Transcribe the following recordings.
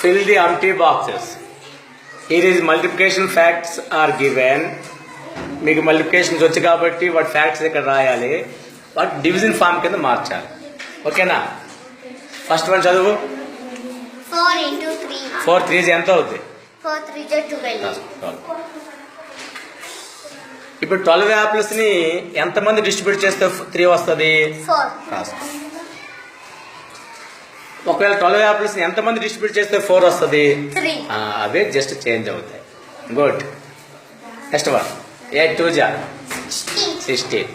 fill the empty boxes. Here is multiplication facts are given. మీకు multiplications వచ్చి కాబట్టి వాటి ఫ్యాక్ట్స్ ఇక్కడ రాయాలి, వాటి డివిజన్ ఫామ్ కింద మార్చాలి. ఓకేనా? ఫస్ట్ వన్ చదువు. 4 into 3. 4 3 ఎంత అవుతుంది? 4 3 12. ఇప్పుడు 12 యాపిల్స్ ని ఎంతమంది డిస్ట్రిబ్యూట్ చేస్తే 3 వస్తుంది? 4. ఒకవేళ 12 యాపిల్స్ ని ఎంతమంది డిస్ట్రిబ్యూట్ చేస్తే 4 వస్తుంది? 3. అవే జస్ట్ చేంజ్ అవుతాయి. గుడ్. Next one. 8 2 16.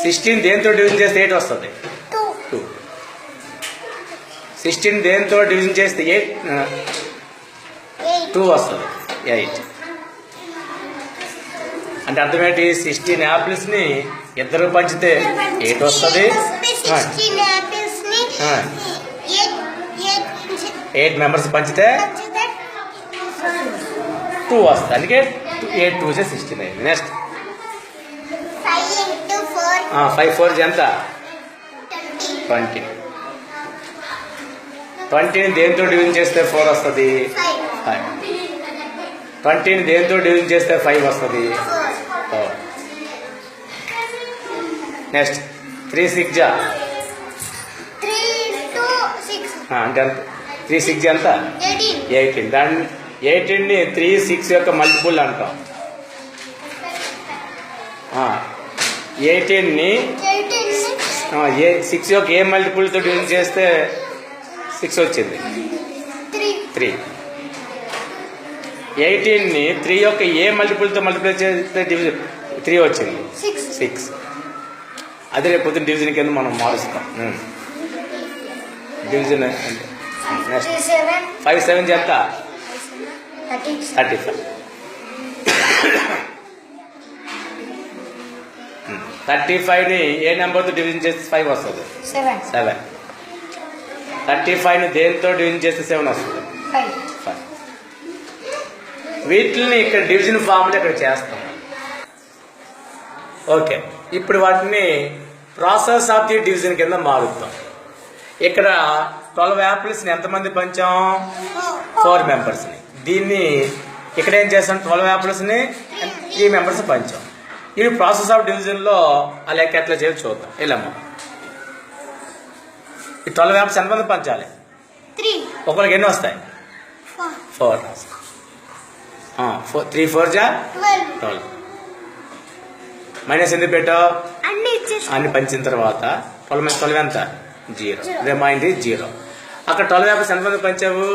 16 దేంతో డివిజన్ చేస్తే 8 వస్తుంది? 2. 16 దేంతో డివిజన్ చేస్తే 2 వస్తుంది. 8. అంటే అర్థం ఏంటి? 16 యాపిల్స్ ని ఇద్దరు పంచితే 8 వస్తుంది. 8 మెంబర్స్ పంచితే 2 వస్తుంది. అందుకే 8 2 16 అయింది. నెక్స్ట్ 5 4 ఎంత? 20. 20ని దేంతో డివిజన్ చేస్తే 4 వస్తుంది? 5. 20ని దేంతో డివిజన్ చేస్తే 5 వస్తుంది? 4. నెక్స్ట్ 3 6 అంటే 3 6 ఎంత? 18. దాన్ని 18ని 3 6 యొక్క మల్టిపుల్ అంటాం. 18ని 6 యొక్క ఏ మల్టిపుల్తో డివిజన్ చేస్తే 6 వచ్చింది? 3. 18ని 3 యొక్క ఏ మల్టిపుల్తో మల్టిప్లై చేస్తే 3 వచ్చింది? 6. అదే రేపు పొద్దున్న డివిజన్ కింద మనం మారుస్తాం. డివిజన్ అంటే నెక్స్ట్ 5 7 ఎంత? 35. 35ని ఏ నెంబర్తో డివిజన్ చేస్తే 5 వస్తుంది? 7. 35ని దేంతో డివిజన్ చేస్తే 7 వస్తుంది? 5. వీటిని ఇక్కడ డివిజన్ ఫామ్లో ఇక్కడ చేస్తాం. ఓకే, ఇప్పుడు వాటిని ప్రాసెస్ ఆఫ్ ది డివిజన్ కింద మారుస్తాం. ఇక్కడ 12 యాపిల్స్ని ఎంతమంది పంచాం? 4 మెంబర్స్ని. దీన్ని ఇక్కడ ఏం చేస్తాం? 12 యాపిల్స్ని 3 మెంబర్స్ పంచాం. ఇది ప్రాసెస్ ఆఫ్ డివిజన్లో ఆ లెక్క ఎట్లా చేసి చూద్దాం. వెళ్ళమ్మా, ఈ 12 యాపిల్స్ ఎంతమంది పంచాలి? 3. ఒకరికి ఎన్ని వస్తాయి? 4. 3 4 12. మైనస్ ఎందుకు పెట్టావు? అన్ని పంచిన తర్వాత 12 12 ఎంత? 0. రిమైండర్ 0. అక్కడ 12 యాపిల్స్ ఎంతమంది పంచావు?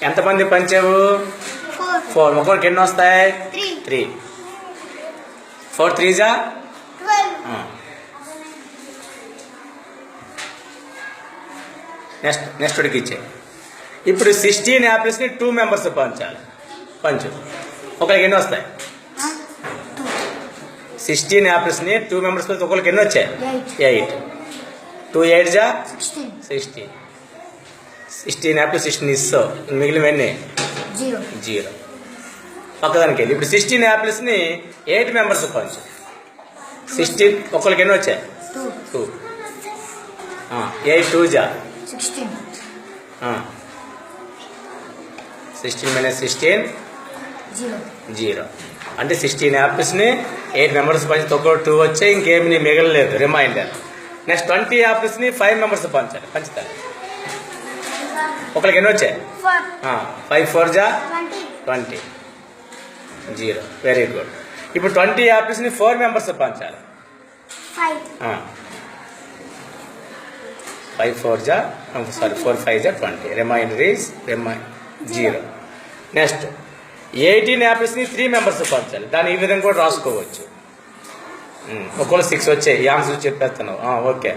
ఎంతమంది పంచావు? 4. ఒకరికి ఎన్ని వస్తాయి? 3. 4 3 12. నెక్స్ట్ ఉడికి ఇచ్చే. ఇప్పుడు 16 యాపిల్స్ని 2 మెంబర్స్ పంచాలి. పంచు. ఒకరికి ఎన్ని వస్తాయి? 16 యాపిల్స్ని 2 మెంబర్స్ ఒకరికి ఎన్ని వచ్చాయి? 8. 2 8 16. 16 యాపిల్స్ 16 ఇస్తావు. మిగిలినవన్నీ 0. పక్కదానికి వెళ్ళి ఇప్పుడు 16 యాపిల్స్ని 8 మెంబర్స్ పంచు. 16 ఒకరికి ఎన్ని వచ్చాయి? 2. 8 2 16. 16 minus 16 0. అంటే 16 యాపిల్స్ని 8 మెంబర్స్ పంచితే ఒక 2 వచ్చాయి, ఇంకేమి మిగలలేదు. రిమైండర్. నెక్స్ట్ 20 యాపిల్స్ని 5 మెంబర్స్ పంచాలి. పంచుతారు. ఒకరికి ఎన్ని వచ్చాయి? 5 4 20. 0. Very good. ఇప్పుడు 20 యాపిల్స్ని 4 మెంబర్స్ పంచాలి. 5 4 4 5 20. Remainder is 0. నెక్స్ట్ 18 యాపిల్స్ని 3 మెంబర్స్ పంచాలి. దాన్ని ఈ విధంగా కూడా రాసుకోవచ్చు. ఒకవేళ 6 వచ్చాయి. ఈ ఆన్సర్ చెప్పేస్తున్నావు. ఓకే,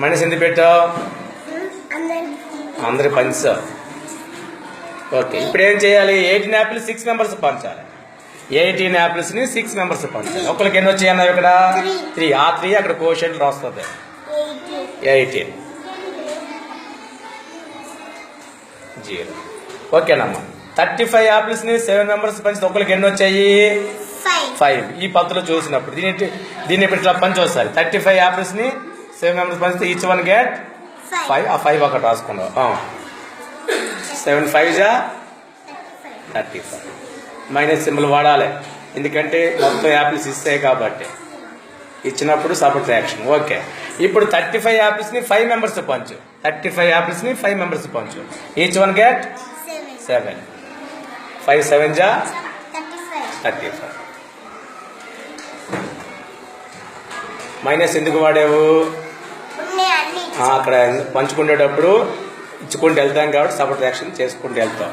మైనస్ ఎందుకు పెట్టావు? అందరి పంచావు. ఓకే, ఇప్పుడు ఏం చేయాలి? 18 యాపిల్స్ 6 మెంబర్స్ పంచాలి. 18 యాపిల్స్ని 6 మెంబర్స్ పంచాలి. ఒకరికి ఎన్ని వచ్చాయి అన్నావు? ఇక్కడ 3. ఆ 3 అక్కడ కోషెంట్ రాస్తుంది. 18 0. ఓకేనమ్మా. 35 యాపిల్స్ని 7 మెంబర్స్ పంచితే ఒకరికి ఎన్ని వచ్చాయి? 5. ఈ పత్తులో చూసినప్పుడు దీన్ని ఇప్పుడు ఇట్లా పంచి వస్తాయి. 35 యాపిల్స్ని 7 మెంబర్స్ పంచితే ఈచ్ వన్ గెట్ 5 ఆ 5 ఒకటి రాసుకున్నావు 7 5 జా 35 మైనస్ సింబల్ వాడాలి ఎందుకంటే మొత్తం యాపిల్స్ ఇస్తాయి కాబట్టి ఇచ్చినప్పుడు సబ్ట్రాక్షన్ ఓకే ఇప్పుడు 35 యాపిల్స్ని 5 మెంబర్స్ పంచు 35 యాపిల్స్ని 5 మెంబర్స్ పంచు ఈచ్ వన్ గెట్ 7 5 7 జా 35 మైనస్ ఎందుకు వాడావు అక్కడ పంచుకునేటప్పుడు ఇచ్చుకుంటూ వెళ్తాం కాబట్టి సబ్ట్రాక్షన్ చేసుకుంటూ వెళ్తాం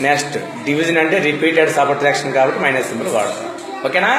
నెక్స్ట్ డివిజన్ అంటే రిపీటెడ్ సబ్ట్రాక్షన్ కాబట్టి మైనస్ సింబల్ వాడతాం ఓకేనా